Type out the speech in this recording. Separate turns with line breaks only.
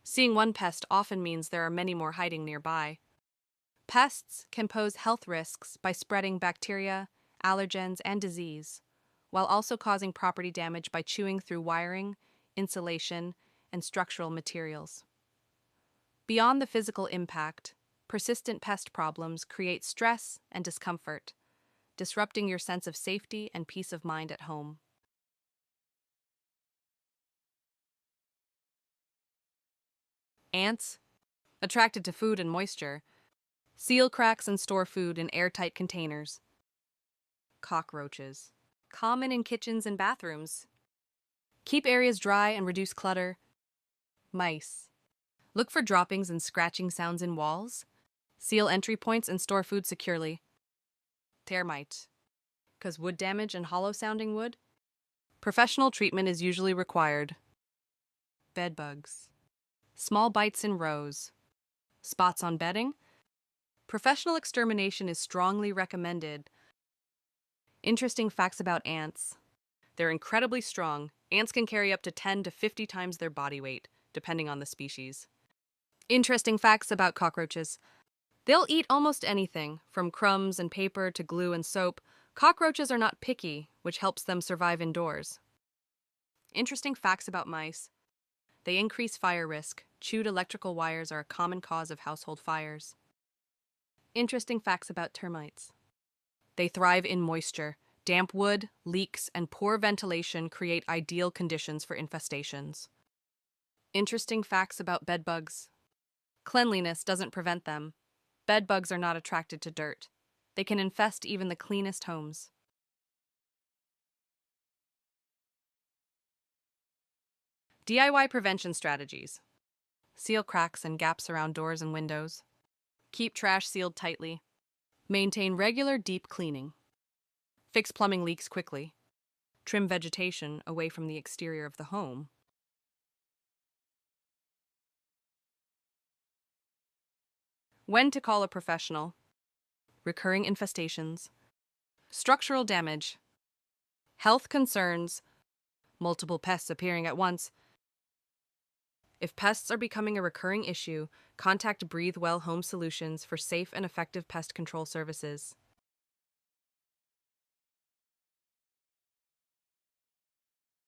Seeing one pest often means there are many more hiding nearby. Pests can pose health risks by spreading bacteria, allergens, and disease, while also causing property damage by chewing through wiring, insulation, and structural materials. Beyond the physical impact, persistent pest problems create stress and discomfort, disrupting your sense of safety and peace of mind at home. Ants, attracted to food and moisture, seal cracks and store food in airtight containers. Cockroaches, common in kitchens and bathrooms. Keep areas dry and reduce clutter. Mice, look for droppings and scratching sounds in walls. Seal entry points and store food securely. Termite, cause wood damage and hollow sounding wood. Professional treatment is usually required. Bedbugs, small bites in rows. Spots on bedding. Professional extermination is strongly recommended. Interesting facts about ants. They're incredibly strong. Ants can carry up to 10 to 50 times their body weight, depending on the species. Interesting facts about cockroaches. They'll eat almost anything, from crumbs and paper to glue and soap. Cockroaches are not picky, which helps them survive indoors. Interesting facts about mice. They increase fire risk. Chewed electrical wires are a common cause of household fires. Interesting facts about termites. They thrive in moisture. Damp wood, leaks, and poor ventilation create ideal conditions for infestations. Interesting facts about bedbugs. Cleanliness doesn't prevent them. Bedbugs are not attracted to dirt. They can infest even the cleanest homes. DIY prevention strategies. Seal cracks and gaps around doors and windows. Keep trash sealed tightly. Maintain regular deep cleaning. Fix plumbing leaks quickly. Trim vegetation away from the exterior of the home. When to call a professional. Recurring infestations. Structural damage. Health concerns. Multiple pests appearing at once. If pests are becoming a recurring issue, contact Breathe Well Home Solutions for safe and effective pest control services.